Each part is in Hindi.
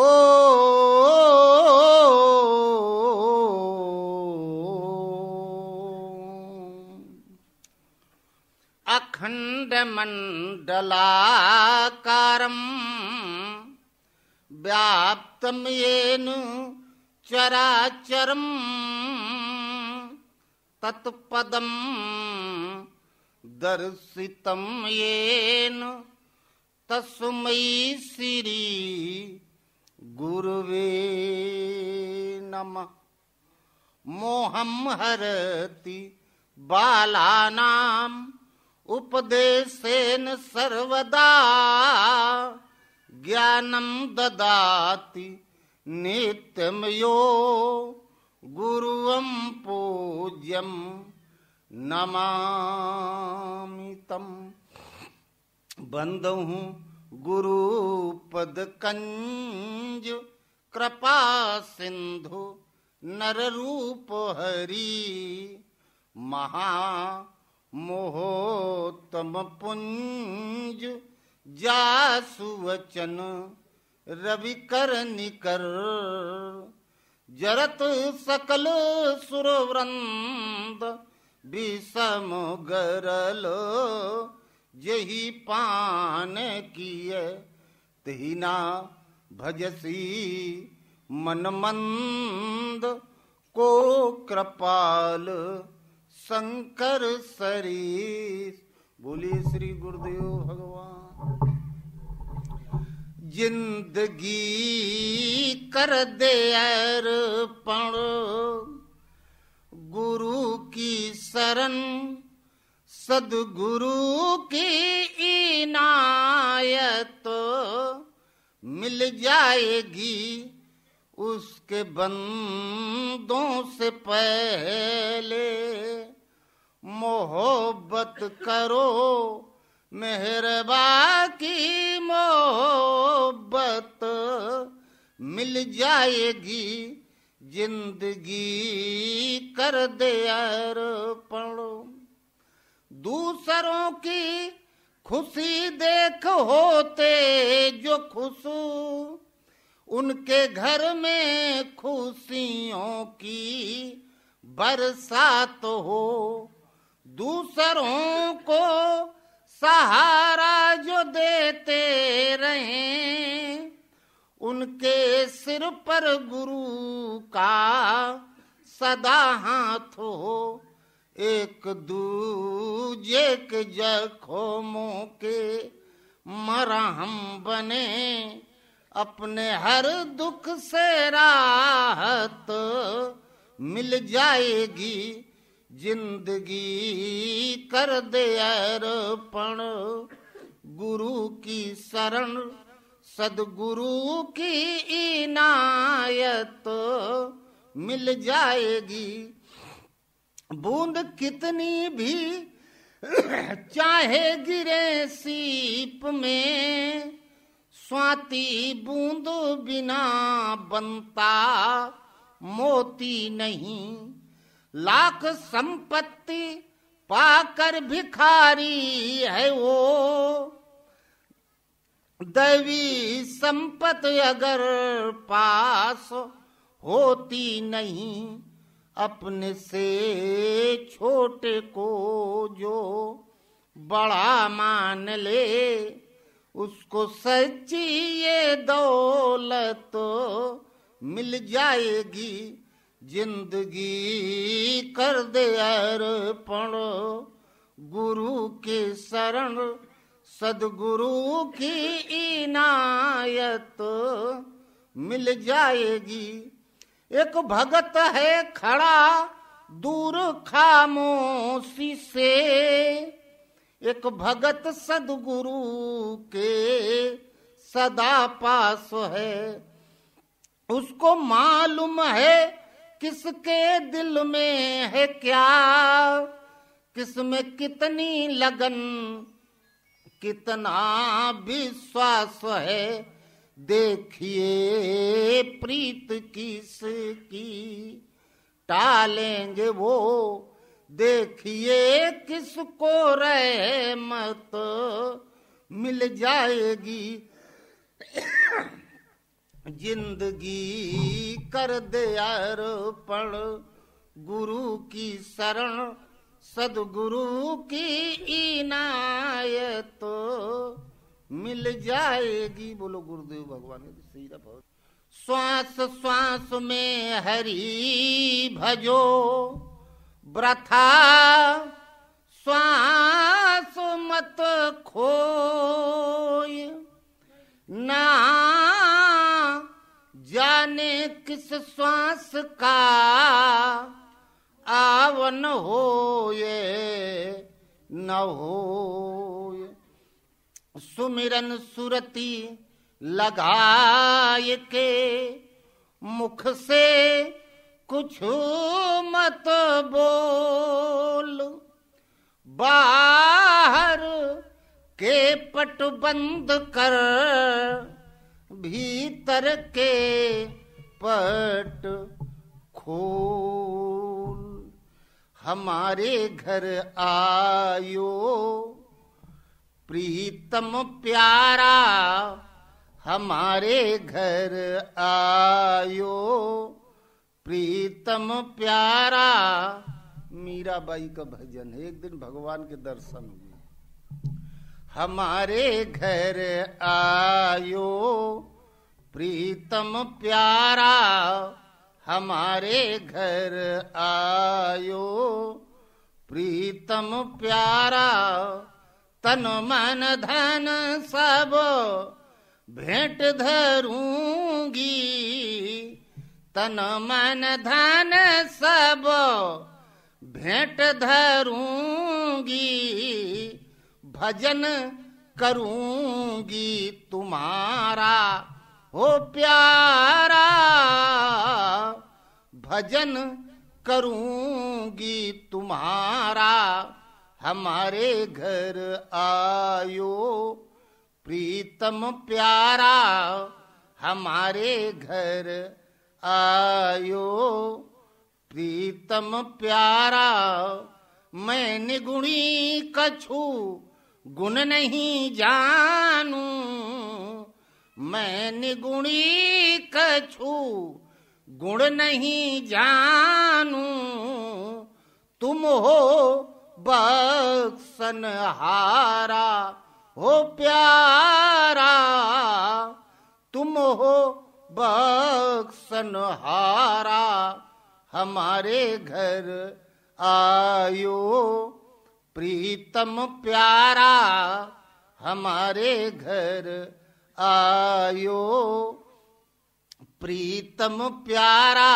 ओ अखंड मंडलाकारं व्याप्तं येन चराचरं तत्पदं दर्शितं येन तस्मै श्री गुरुवे नमः। मोहं हरति बालानाम् उपदेशेन सर्वदा ज्ञानं ददाति नित्यं यो गुरुं पूज्यं नमामि तं। बंदहु गुरुपद कंज कृपा सिंधु नर रूप हरि महा मोहोत्तम पुंज जासु वचन रवि कर निकर जरत सकल सुरवृंद विषम गरल जही पान किए तहिना भजसी मन मंद को कृपाल शंकर सरीस। बोलिए श्री गुरुदेव भगवान। जिंदगी कर दे अर्पण गुरु की शरण सदगुरु की इनायत मिल जाएगी उसके बंदों से पहले। मोहब्बत करो मेहरबा की मोहब्बत मिल जाएगी जिंदगी कर दे अर्पण। दूसरों की खुशी देख होते जो खुश उनके घर में खुशियों की बरसात हो। दूसरों को सहारा जो देते रहें उनके सिर पर गुरु का सदा हाथ हो। एक दूजे के जख्मों के मरहम बने अपने हर दुख से राहत मिल जाएगी जिंदगी कर दे अर्पण। गुरु की शरण सदगुरु की इनायत मिल जाएगी। बूंद कितनी भी चाहे गिरे सीप में स्वाति बूंद बिना बनता मोती नहीं। लाख संपत्ति पाकर भिखारी है वो दैवी संपत्ति अगर पास होती नहीं। अपने से छोटे को जो बड़ा मान ले उसको सच्ची ये दौलत मिल जाएगी जिंदगी कर दे अर्पण। गुरु के शरण सदगुरु की इनायत मिल जाएगी। एक भगत है खड़ा दूर खामोशी से एक भगत सदगुरु के सदा पास है। उसको मालूम है किसके दिल में है क्या किसमें कितनी लगन कितना विश्वास है। देखिए प्रीत किसकी टालेंगे वो देखिए किसको रहमत मिल जाएगी जिंदगी कर दे अर्पण गुरु की शरण सदगुरु की इनायत मिल जाएगी। बोलो गुरुदेव भगवान की सीधा बहुत। श्वास श्वास में हरि भजो व्रथा श्वास मत खोय ना जाने किस श्वास का आवन होए न होए। सुमिरन सुरती लगाए के मुख से कुछ मत बोल बाहर के पट बंद कर भीतर के पट खोल। हमारे घर आयो प्रीतम प्यारा हमारे घर आयो प्रीतम प्यारा। मीराबाई का भजन है। एक दिन भगवान के दर्शन हुए। हमारे घर आयो प्रीतम प्यारा हमारे घर आयो प्रीतम प्यारा। तन मन धन सब भेंट धरूंगी तन मन धन सब भेंट धरूंगी भजन करूंगी तुम्हारा हो प्यारा भजन करूंगी तुम्हारा। हमारे घर आयो प्रीतम प्यारा हमारे घर आयो प्रीतम प्यारा। मैं निगुणी कछु गुण नहीं जानू मैं निगुणी कछु गुण नहीं जानू। तुम हो बख्शनहारा हो प्यारा तुम हो बख्शनहारा। हमारे घर आयो प्रीतम प्यारा हमारे घर आयो प्रीतम प्यारा।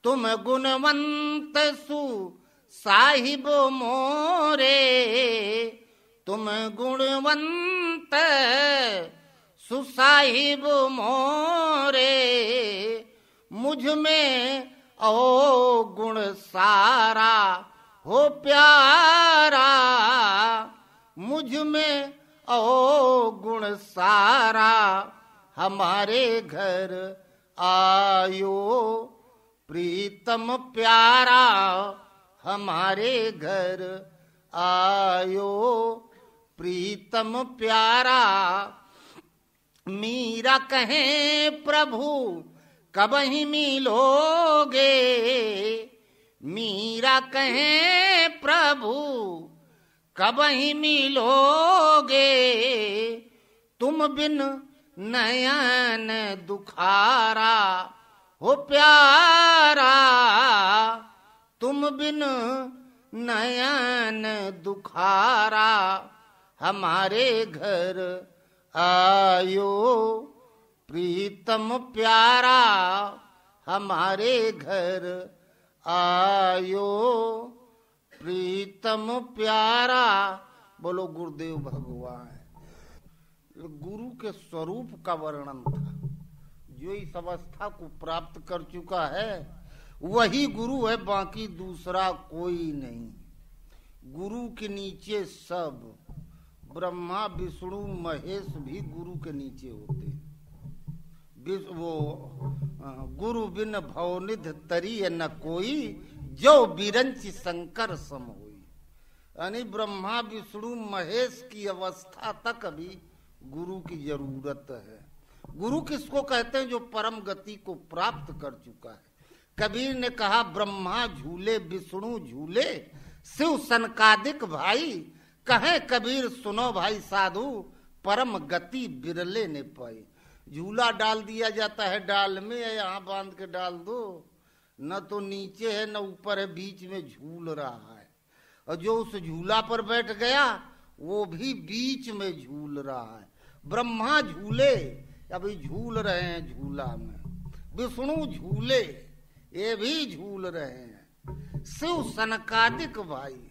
तुम गुणवंत सु साहिब मोरे तुम गुणवंत सुसाहिब मोरे। मुझ में ओ गुण सारा हो प्यारा मुझ में ओ गुण सारा। हमारे घर आयो प्रीतम प्यारा हमारे घर आयो प्रीतम प्यारा। मीरा कहे प्रभु कब ही मिलोगे मीरा कहे प्रभु कब ही मिलोगे। तुम बिन नयन दुखारा हो प्यारा तुम बिन नयन दुखारा। हमारे घर आयो प्रीतम प्यारा हमारे घर आयो प्रीतम प्यारा। बोलो गुरुदेव भगवान। गुरु के स्वरूप का वर्णन था। जो इस अवस्था को प्राप्त कर चुका है वही गुरु है, बाकी दूसरा कोई नहीं। गुरु के नीचे सब ब्रह्मा विष्णु महेश भी गुरु के नीचे होते। वो गुरु बिन भवनिध तरी न कोई जो बिरंच शंकर सम होई। यानी ब्रह्मा विष्णु महेश की अवस्था तक अभी गुरु की जरूरत है। गुरु किसको कहते हैं? जो परम गति को प्राप्त कर चुका है। कबीर ने कहा ब्रह्मा झूले विष्णु झूले शिव सनकादिक भाई, कहे कबीर सुनो भाई साधु परम गति बिरले ने पाई। झूला डाल दिया जाता है डाल में, या यहाँ बांध के डाल दो, न तो नीचे है न ऊपर है, बीच में झूल रहा है। और जो उस झूला पर बैठ गया वो भी बीच में झूल रहा है। ब्रह्मा झूले, अभी झूल रहे हैं झूला में। विष्णु झूले, ये भी झूल रहे हैं। शिव सनकादिक भाई,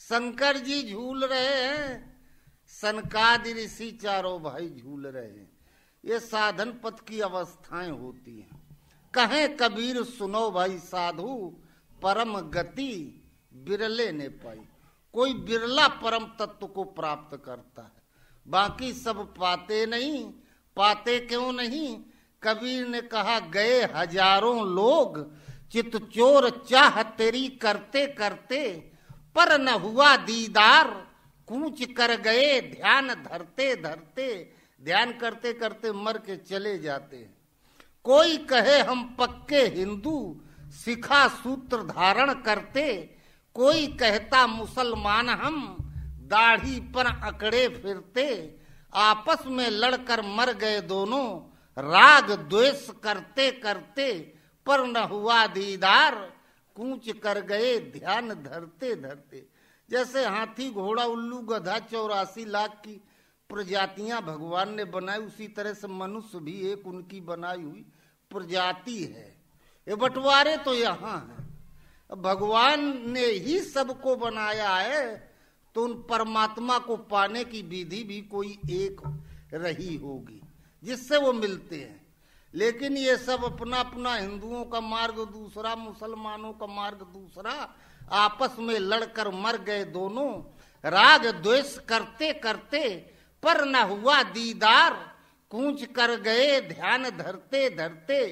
शंकर जी झूल रहे हैं। सनकादि ऋषि चारों भाई झूल रहे हैं। ये साधन पथ की अवस्थाएं होती हैं। कहे कबीर सुनो भाई साधु परम गति बिरले ने पाई। कोई बिरला परम तत्व को प्राप्त करता है, बाकी सब पाते नहीं। पाते क्यों नहीं? कबीर ने कहा गए हजारों लोग चित चोर चाह तेरी करते करते, पर न हुआ दीदार कूच कर गए ध्यान धरते धरते। ध्यान करते करते मर के चले जाते हैं। कोई कहे हम पक्के हिंदू सिखा सूत्र धारण करते, कोई कहता मुसलमान हम दाढ़ी पर अकड़े फिरते। आपस में लड़कर मर गए दोनों राग द्वेष करते करते, पर न हुआ दीदार कूच कर गए ध्यान धरते धरते। जैसे हाथी घोड़ा उल्लू गधा 84 लाख की प्रजातियां भगवान ने बनाई, उसी तरह से मनुष्य भी एक उनकी बनाई हुई प्रजाति है। ये बंटवारे तो यहाँ है। भगवान ने ही सबको बनाया है, तो उन परमात्मा को पाने की विधि भी कोई एक रही होगी जिससे वो मिलते हैं। लेकिन ये सब अपना अपना, हिंदुओं का मार्ग दूसरा, मुसलमानों का मार्ग दूसरा, आपस में लड़कर मर गए दोनों राग द्वेष करते करते, पर न हुआ दीदार कूच कर गए ध्यान धरते धरते।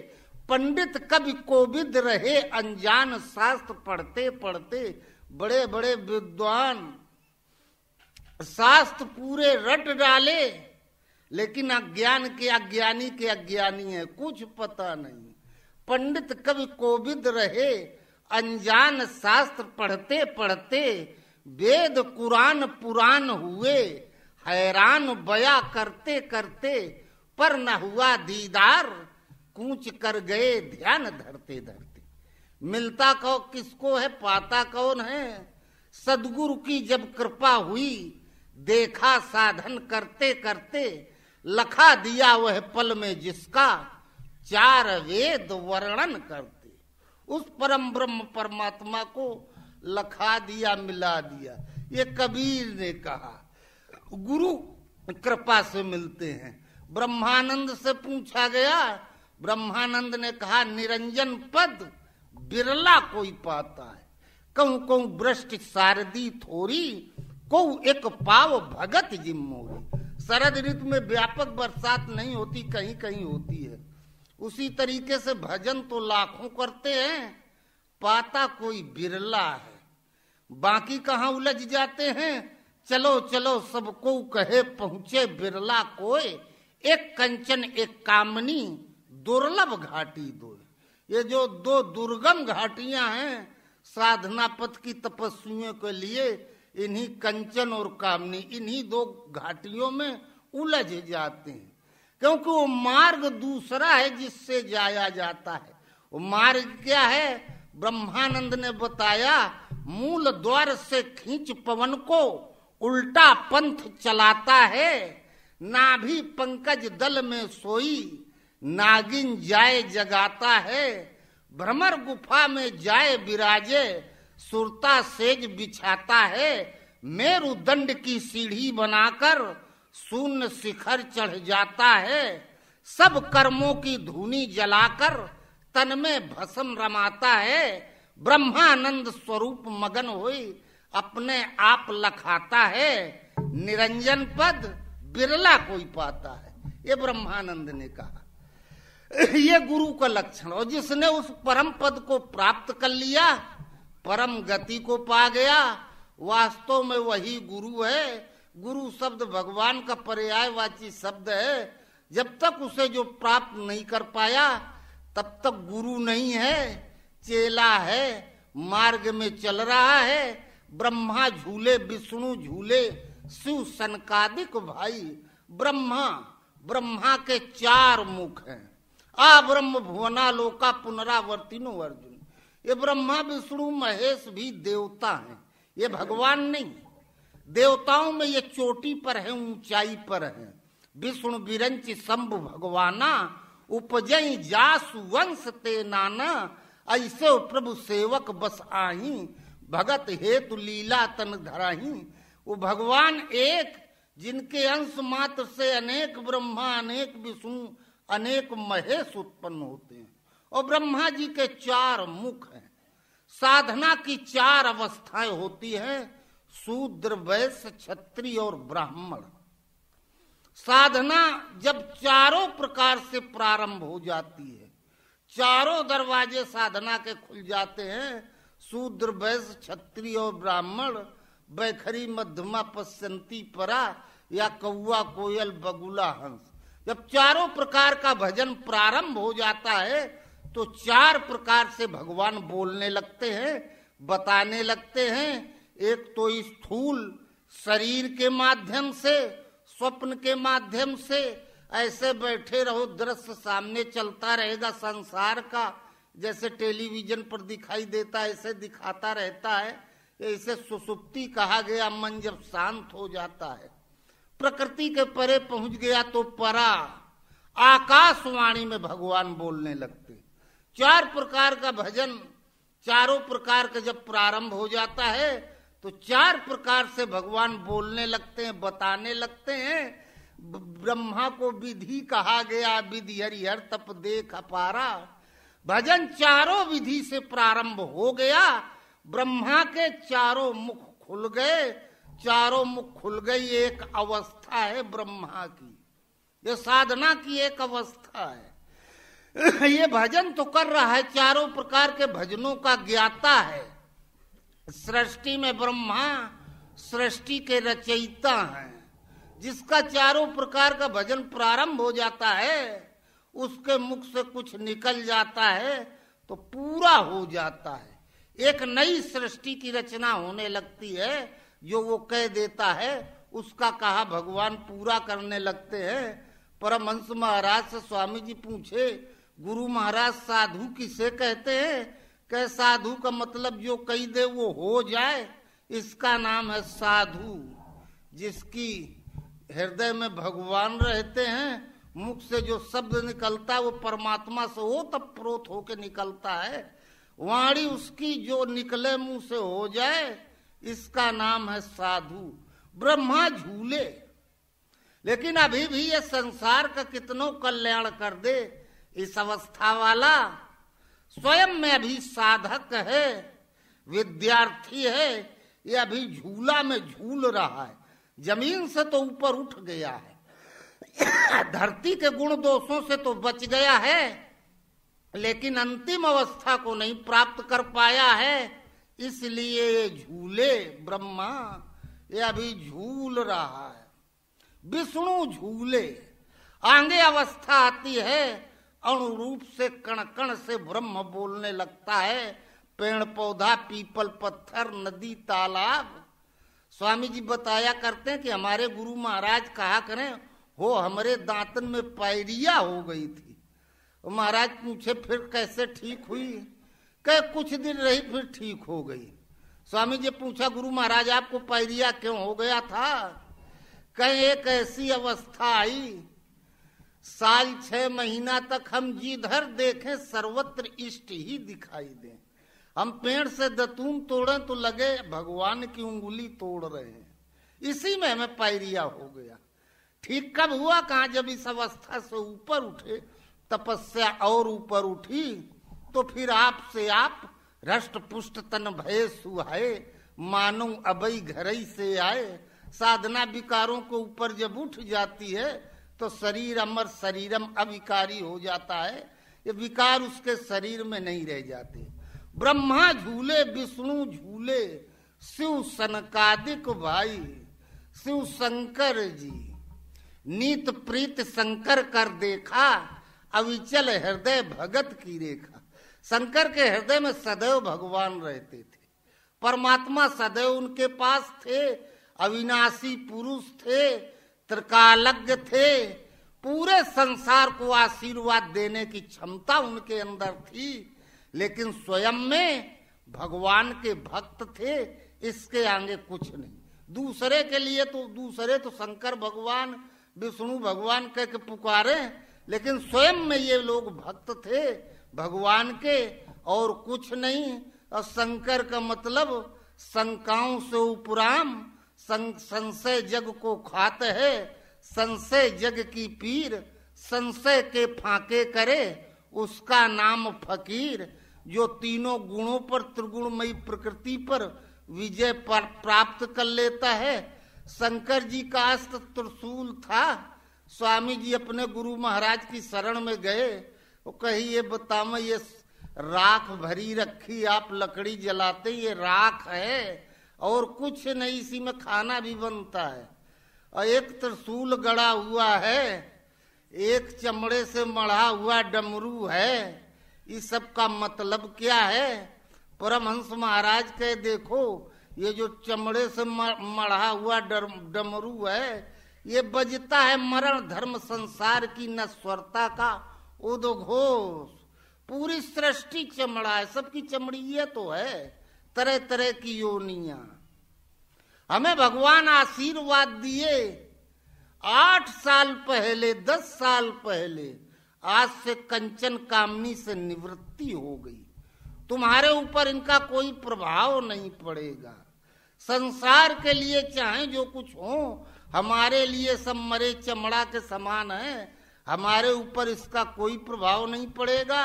पंडित कवि कोविद रहे अनजान शास्त्र पढ़ते पढ़ते। बड़े बड़े विद्वान शास्त्र पूरे रट डाले, लेकिन अज्ञान के अज्ञानी के अज्ञानी है, कुछ पता नहीं। पंडित कवि कोविद रहे अनजान शास्त्र पढ़ते पढ़ते, वेद कुरान पुराण हुए हैरान बया करते करते, पर न हुआ दीदार कूच कर गए ध्यान धरते धरते। मिलता कौ किसको है, पाता कौन है? सदगुरु की जब कृपा हुई, देखा साधन करते करते, लखा दिया वह पल में जिसका 4 वेद वर्णन करते। उस परम ब्रह्म परमात्मा को लखा दिया, मिला दिया। ये कबीर ने कहा। गुरु कृपा से मिलते हैं। ब्रह्मानंद से पूछा गया, ब्रह्मानंद ने कहा निरंजन पद बिरला कोई पाता है। कहूं कहूं भ्रष्ट सारदी थोरी, को एक पाव भगत जिम्मोरी। शरद ऋतु में व्यापक बरसात नहीं होती, कहीं कहीं होती है। उसी तरीके से भजन तो लाखों करते हैं, पाता कोई बिरला है। बाकी कहाँ उलझ जाते हैं। चलो चलो सबको कहे पहुंचे बिरला कोई, एक कंचन एक कामनी दुर्लभ घाटी दो। ये जो 2 दुर्गम घाटियां हैं साधना पथ की तपस्वियों के लिए, इन्हीं कंचन और कामनी, इन्हीं 2 घाटियों में उलझ जाते हैं। क्योंकि वो मार्ग दूसरा है जिससे जाया जाता है। वो मार्ग क्या है? ब्रह्मानंद ने बताया, मूल द्वार से खींच पवन को उल्टा पंथ चलाता है। नाभि पंकज दल में सोई नागिन जाए जगाता है। भ्रमर गुफा में जाए विराजे सुरता सेज बिछाता है। मेरुदंड की सीढ़ी बनाकर शून्य शिखर चढ़ जाता है। सब कर्मों की धूनी जलाकर तन में भस्म रमाता है। ब्रह्मानंद स्वरूप मगन होई अपने आप लखाता है। निरंजन पद बिरला कोई पाता है, ये ब्रह्मानंद ने कहा। ये गुरु का लक्षण। और जिसने उस परम पद को प्राप्त कर लिया, परम गति को पा गया, वास्तव में वही गुरु है। गुरु शब्द भगवान का पर्यायवाची शब्द है। जब तक उसे जो प्राप्त नहीं कर पाया तब तक गुरु नहीं है, चेला है, मार्ग में चल रहा है। ब्रह्मा झूले विष्णु झूले शिव सनकादिक भाई। ब्रह्मा के 4 मुख हैं। आ ब्रह्म भुवना लोका पुनरावर्तिनो अर्जुन। ये ब्रह्मा विष्णु महेश भी देवता हैं, ये भगवान नहीं। देवताओं में ये चोटी पर है, ऊंचाई पर है। विष्णु विरंच शंभु भगवाना उपजई जासु वंश ते नाना। ऐसे प्रभु सेवक बस आही भगत हेतु लीला तन धराही। वो भगवान एक, जिनके अंश मात्र से अनेक ब्रह्मा अनेक विष्णु अनेक महेश उत्पन्न होते हैं। और ब्रह्मा जी के 4 मुख हैं। साधना की 4 अवस्थाएं होती हैं, शूद्र वैश्य क्षत्रिय और ब्राह्मण। साधना जब चारों प्रकार से प्रारंभ हो जाती है, चारों दरवाजे साधना के खुल जाते हैं, शूद्र वैश्य क्षत्रिय और ब्राह्मण। बैखरी मध्यमा पश्यंती परा या कौआ कोयल बगुला हंस। जब चारों प्रकार का भजन प्रारंभ हो जाता है तो 4 प्रकार से भगवान बोलने लगते हैं, बताने लगते हैं। एक तो स्थूल शरीर के माध्यम से, स्वप्न के माध्यम से, ऐसे बैठे रहो, दृश्य सामने चलता रहेगा संसार का, जैसे टेलीविजन पर दिखाई देता है ऐसे दिखाता रहता है। ऐसे सुसुप्ति कहा गया, मन जब शांत हो जाता है, प्रकृति के परे पहुंच गया तो परा आकाशवाणी में भगवान बोलने लगते। 4 प्रकार का भजन, चारों प्रकार का जब प्रारंभ हो जाता है तो 4 प्रकार से भगवान बोलने लगते हैं, बताने लगते हैं। ब्रह्मा को विधि कहा गया, विधि हरिहर तप देख अपारा। भजन चारों विधि से प्रारंभ हो गया। ब्रह्मा के 4 मुख खुल गए, चारों मुख खुल गई। एक अवस्था है ब्रह्मा की, ये साधना की एक अवस्था है। ये भजन तो कर रहा है, चारों प्रकार के भजनों का ज्ञाता है। सृष्टि में ब्रह्मा सृष्टि के रचयिता हैं। जिसका चारों प्रकार का भजन प्रारंभ हो जाता है, उसके मुख से कुछ निकल जाता है तो पूरा हो जाता है। एक नई सृष्टि की रचना होने लगती है। जो वो कह देता है उसका कहा भगवान पूरा करने लगते हैं। परमहंस महाराज से स्वामी जी पूछे, गुरु महाराज साधु किसे कहते हैं? कह साधु का मतलब जो कही दे वो हो जाए, इसका नाम है साधु। जिसकी हृदय में भगवान रहते हैं, मुख से जो शब्द निकलता है वो परमात्मा से हो तब प्रोत होके निकलता है। वाणी उसकी जो निकले मुंह से हो जाए, इसका नाम है साधु। ब्रह्मा झूले, लेकिन अभी भी ये संसार का कितनों कल्याण कर दे। इस अवस्था वाला स्वयं में अभी साधक है, विद्यार्थी है, ये अभी झूला में झूल रहा है। जमीन से तो ऊपर उठ गया है, धरती के गुण दोषों से तो बच गया है, लेकिन अंतिम अवस्था को नहीं प्राप्त कर पाया है। इसलिए ये झूले ब्रह्मा, ये अभी झूल रहा है। विष्णु झूले, आगे अवस्था आती है, अणुरूप से कण कण से ब्रह्म बोलने लगता है। पेड़ पौधा पीपल पत्थर नदी तालाब। स्वामी जी बताया करते हैं कि हमारे गुरु महाराज कहा करें, हो हमारे दांतन में पायरिया हो गई थी। महाराज पूछे फिर कैसे ठीक हुई? कह कुछ दिन रही फिर ठीक हो गई। स्वामी जी पूछा गुरु महाराज आपको पायरिया क्यों हो गया था? कहे एक ऐसी अवस्था आई, साल 6 महीना तक हम जिधर देखें सर्वत्र इष्ट ही दिखाई दे। हम पेड़ से दतून तोड़े तो लगे भगवान की उंगली तोड़ रहे हैं। इसी में हमें पायरिया हो गया। ठीक कब हुआ? कहा जब इस अवस्था से ऊपर उठे, तपस्या और ऊपर उठी, तो फिर आपसे आप रष्ट पुष्ट तन भय सुहाए, मानो अबई घरई से आए। साधना विकारों को ऊपर जब उठ जाती है तो शरीर अमर शरीरम अविकारी हो जाता है। ये विकार उसके शरीर में नहीं रह जाते। ब्रह्मा झूले विष्णु झूले शिव सनकादिक भाई, शिव शंकर जी। नीत प्रीत शंकर कर देखा, अविचल हृदय भगत की रेखा। शंकर के हृदय में सदैव भगवान रहते थे, परमात्मा सदैव उनके पास थे, अविनाशी पुरुष थे, त्रिकालज्ञ थे, पूरे संसार को आशीर्वाद देने की क्षमता उनके अंदर थी, लेकिन स्वयं में भगवान के भक्त थे, इसके आगे कुछ नहीं। दूसरे के लिए तो दूसरे तो शंकर भगवान विष्णु भगवान कह के पुकारे, लेकिन स्वयं में ये लोग भक्त थे भगवान के, और कुछ नहीं। और शंकर का मतलब शंकाओं से उपराम, संशय जग को खात है, संशय जग की पीर, संशय के फाके करे उसका नाम फकीर। जो तीनों गुणों पर, त्रिगुणमयी प्रकृति पर विजय प्राप्त कर लेता है। शंकर जी का अस्त्र त्रिशूल था। स्वामी जी अपने गुरु महाराज की शरण में गए, वो कही ये बताओ, ये राख भरी रखी आप लकड़ी जलाते, ये राख है और कुछ नहीं, इसी में खाना भी बनता है। और एक त्रिशूल गड़ा हुआ है, एक चमड़े से मढ़ा हुआ डमरू है, इस सब का मतलब क्या है? परमहंस महाराज कहे देखो, ये जो चमड़े से मढ़ा हुआ डमरू है, ये बजता है मरण धर्म संसार की नश्वरता का उद्घोष। पूरी सृष्टि चमड़ा है, सबकी चमड़ी ये तो है, तरह तरह की योनियां। हमें भगवान आशीर्वाद दिए 8 साल पहले, 10 साल पहले, आज से कंचन कामनी से निवृत्ति हो गई। तुम्हारे ऊपर इनका कोई प्रभाव नहीं पड़ेगा। संसार के लिए चाहे जो कुछ हो, हमारे लिए सब मरे चमड़ा के समान है, हमारे ऊपर इसका कोई प्रभाव नहीं पड़ेगा।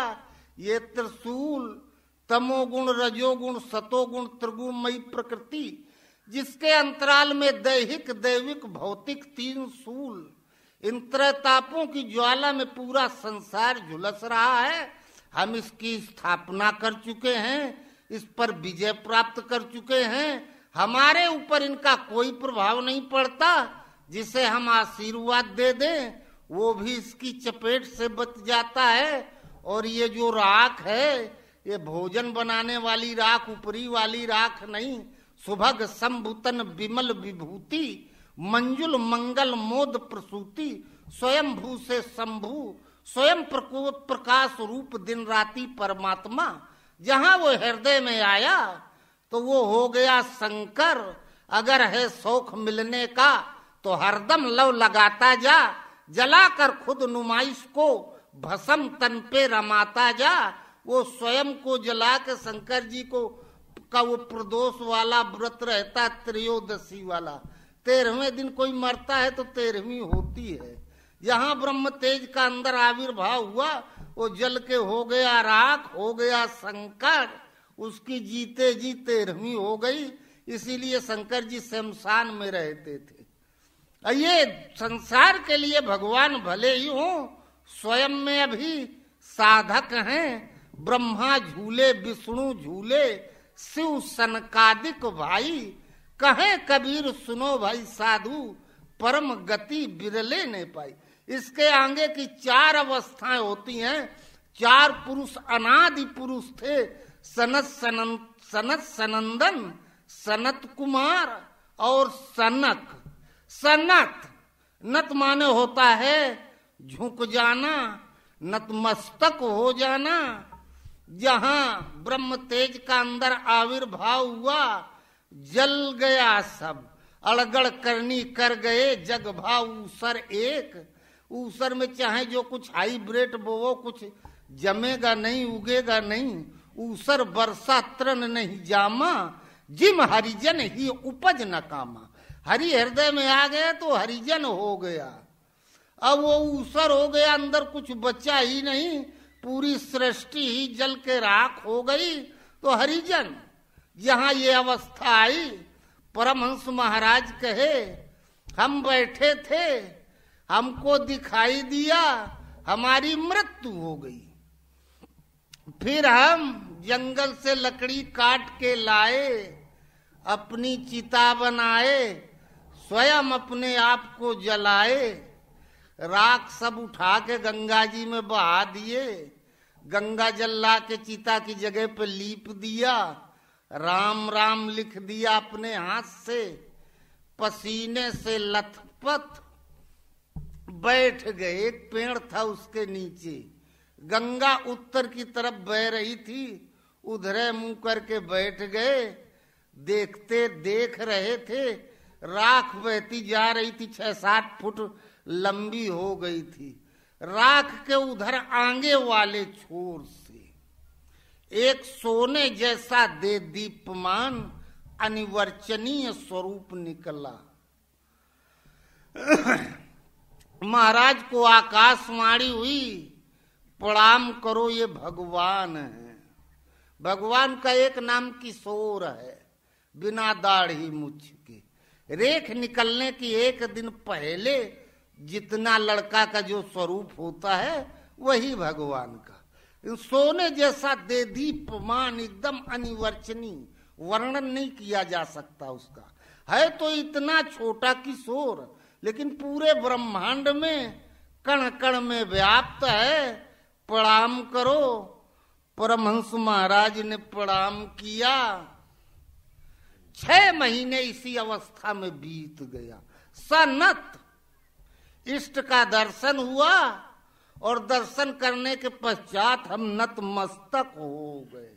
ये त्रिशूल तमोगुण, रजोगुण, सतोगुण, त्रिगुणमयी प्रकृति, जिसके अंतराल में दैहिक, दैविक, भौतिक 3 सूल, इन त्रैतापों की ज्वाला में पूरा संसार झुलस रहा है। हम इसकी स्थापना कर चुके हैं, इस पर विजय प्राप्त कर चुके हैं। हमारे ऊपर इनका कोई प्रभाव नहीं पड़ता। जिसे हम आशीर्वाद दे दें वो भी इसकी चपेट से बच जाता है। और ये जो राख है, ये भोजन बनाने वाली राख, ऊपरी वाली राख नहीं। सुभग संभूतन विमल विभूति, मंजुल मंगल मोद प्रसूति, स्वयं भू से शंभु, स्वयं प्रकाश रूप दिन राति परमात्मा। जहां वो हृदय में आया तो वो हो गया शंकर। अगर है शौक मिलने का तो हरदम लव लगाता जा, जलाकर खुद नुमाइश को भस्म तन पे रमाता जा। वो स्वयं को जला के शंकर जी को का वो प्रदोष वाला व्रत रहता, त्रयोदशी वाला। 13वें दिन कोई मरता है तो 13वीं होती है। जहाँ ब्रह्म तेज का अंदर आविर्भाव हुआ, वो जल के हो गया राख, हो गया शंकर। उसकी जीते जी 13वीं हो गई। इसीलिए शंकर जी शमशान में रहते थे। ये संसार के लिए भगवान भले ही हो, स्वयं में अभी साधक हैं। ब्रह्मा झूले, विष्णु झूले, शिव सनकादिक भाई। कहे कबीर सुनो भाई साधु, परम गति बिरले ने पाई। इसके आगे की 4 अवस्थाएं होती हैं। 4 पुरुष अनादि पुरुष थे, सनत सनंदन, सनत कुमार और सनक। सनत, नत माने होता है झुक जाना, नतमस्तक हो जाना। जहां ब्रह्म तेज का अंदर आविर्भाव हुआ, जल गया सब, अड़गड़ करनी कर गए जग भाव ऊसर एक। ऊसर में चाहे जो कुछ हाइब्रिड बोवो, कुछ जमेगा नहीं, उगेगा नहीं। ऊसर वर्षा तृण नहीं जामा, जिम हरिजन ही उपज न कामा। हरि हृदय में आ गया तो हरिजन हो गया। अब वो ऊसर हो गया, अंदर कुछ बचा ही नहीं, पूरी सृष्टि ही जल के राख हो गई तो हरिजन। जहां ये अवस्था आई, परमहंस महाराज कहे हम बैठे थे, हमको दिखाई दिया, हमारी मृत्यु हो गई। फिर हम जंगल से लकड़ी काट के लाए, अपनी चिता बनाए, स्वयं अपने आप को जलाए। राख सब उठा के गंगा जी में बहा दिए, गंगा जल ला के चिता की जगह पे लीप दिया, राम राम लिख दिया अपने हाथ से, पसीने से लथपथ बैठ गए। एक पेड़ था उसके नीचे, गंगा उत्तर की तरफ बह रही थी, उधरे मुंह करके बैठ गए। देखते देख रहे थे, राख बहती जा रही थी, 6-7 फुट लंबी हो गई थी। राख के उधर आगे वाले छोर से एक सोने जैसा दे दीप्यमान अनिवर्चनीय स्वरूप निकला। महाराज को आकाशवाणी हुई, प्रणाम करो, ये भगवान है। भगवान का एक नाम किशोर है, बिना दाढ़ी मूछ के। रेख निकलने की एक दिन पहले जितना लड़का का जो स्वरूप होता है वही भगवान का। सोने जैसा दे दीप्यमान, एकदम अनिवर्चनीय, वर्णन नहीं किया जा सकता उसका। है तो इतना छोटा किशोर, लेकिन पूरे ब्रह्मांड में कण कण में व्याप्त है। प्रणाम करो। परमहंस महाराज ने प्रणाम किया। 6 महीने इसी अवस्था में बीत गया। सनत इष्ट का दर्शन हुआ और दर्शन करने के पश्चात हम नतमस्तक हो गए।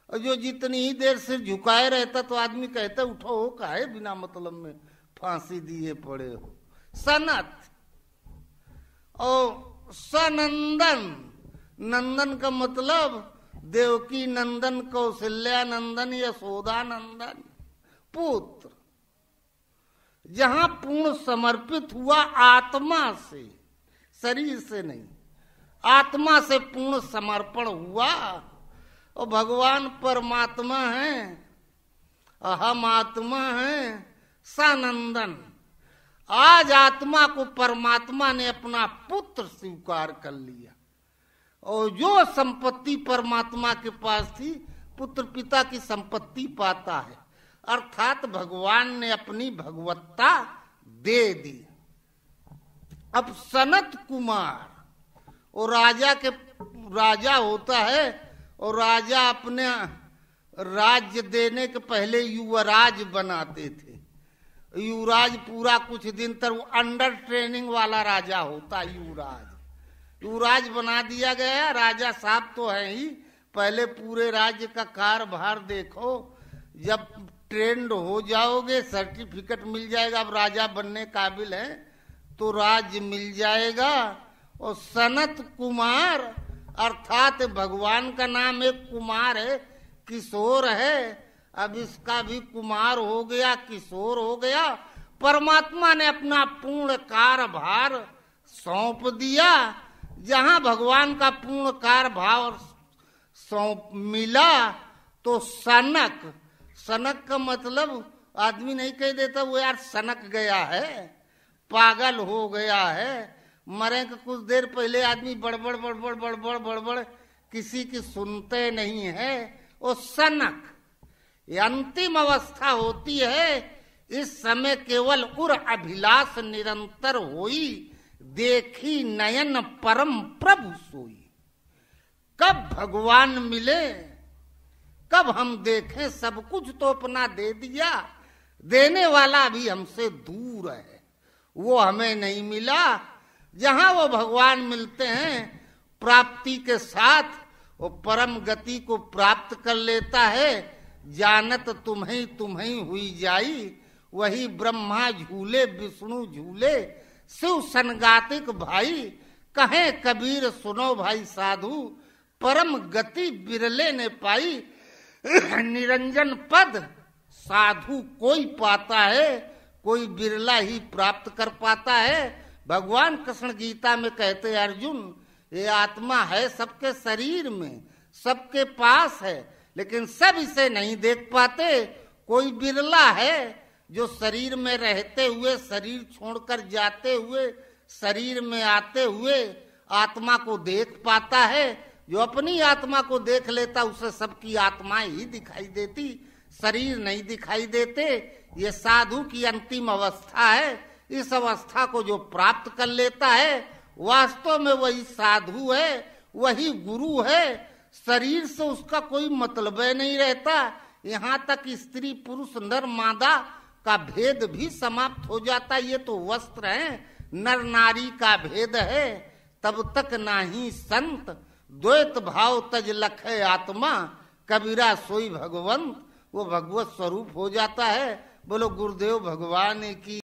और जो जितनी ही देर से झुकाए रहता तो आदमी कहता उठो हो, काहे बिना मतलब में फांसी दिए पड़े हो। सनत और सनंदन, नंदन का मतलब देवकी नंदन, कौशल्या नंदन, यशोदा नंदन पुत्र। जहां पूर्ण समर्पित हुआ आत्मा से, शरीर से नहीं, आत्मा से पूर्ण समर्पण हुआ। और भगवान परमात्मा है, अहम आत्मा है, सानंदन। आज आत्मा को परमात्मा ने अपना पुत्र स्वीकार कर लिया। और जो संपत्ति परमात्मा के पास थी, पुत्र पिता की संपत्ति पाता है। अर्थात भगवान ने अपनी भगवत्ता दे दी। अब सनत कुमार, और राजा होता है, और राजा अपने राज्य देने के पहले युवराज बनाते थे। युवराज पूरा कुछ दिन तक वो अंडर ट्रेनिंग वाला राजा होता है। युवराज बना दिया गया। राजा साहब तो है ही, पहले पूरे राज्य का कारभार देखो। जब ट्रेंड हो जाओगे, सर्टिफिकेट मिल जाएगा, अब राजा बनने काबिल है, तो राज्य मिल जाएगा। और सनत कुमार अर्थात भगवान का नाम एक कुमार है, किशोर है। अब इसका भी कुमार हो गया, किशोर हो गया। परमात्मा ने अपना पूर्ण कार्यभार सौंप दिया। जहां भगवान का पूर्ण कार्यभार सौंप मिला तो सनक, सनक का मतलब आदमी नहीं कह देता वो यार सनक गया है, पागल हो गया है। मरे के कुछ देर पहले आदमी बड़बड़ बड़बड़ बड़बड़ बड़बड़ किसी की सुनते नहीं है, वो सनक। ये अंतिम अवस्था होती है। इस समय केवल उर अभिलाष निरंतर होई, देखी नयन परम प्रभु सोई। कब भगवान मिले, कब हम देखें, सब कुछ तो अपना दे दिया, देने वाला भी हमसे दूर है, वो हमें नहीं मिला। जहां वो भगवान मिलते हैं, प्राप्ति के साथ वो परम गति को प्राप्त कर लेता है। जानत तुम्हें तुम्हें हुई जाई, वही ब्रह्मा झूले विष्णु झूले, शिव संगातिक भाई। कहे कबीर सुनो भाई साधु, परम गति बिरले ने पाई। निरंजन पद साधु कोई पाता है, कोई बिरला ही प्राप्त कर पाता है। भगवान कृष्ण गीता में कहते अर्जुन, ये आत्मा है सबके शरीर में, सबके पास है, लेकिन सब इसे नहीं देख पाते। कोई बिरला है जो शरीर में रहते हुए, शरीर छोड़कर जाते हुए, शरीर में आते हुए आत्मा को देख पाता है। जो अपनी आत्मा को देख लेता उसे सबकी आत्माएं ही दिखाई देती, शरीर नहीं दिखाई देते। ये साधु की अंतिम अवस्था है। इस अवस्था को जो प्राप्त कर लेता है वास्तव में वही साधु है, वही गुरु है। शरीर से उसका कोई मतलब नहीं रहता। यहाँ तक स्त्री पुरुष नर मादा का भेद भी समाप्त हो जाता। ये तो वस्त्र है, नर नारी का भेद है। तब तक नाही संत द्वैत भाव तज लखे आत्मा, कबीरा सोई भगवंत। वो भगवत स्वरूप हो जाता है। बोलो गुरुदेव भगवान की।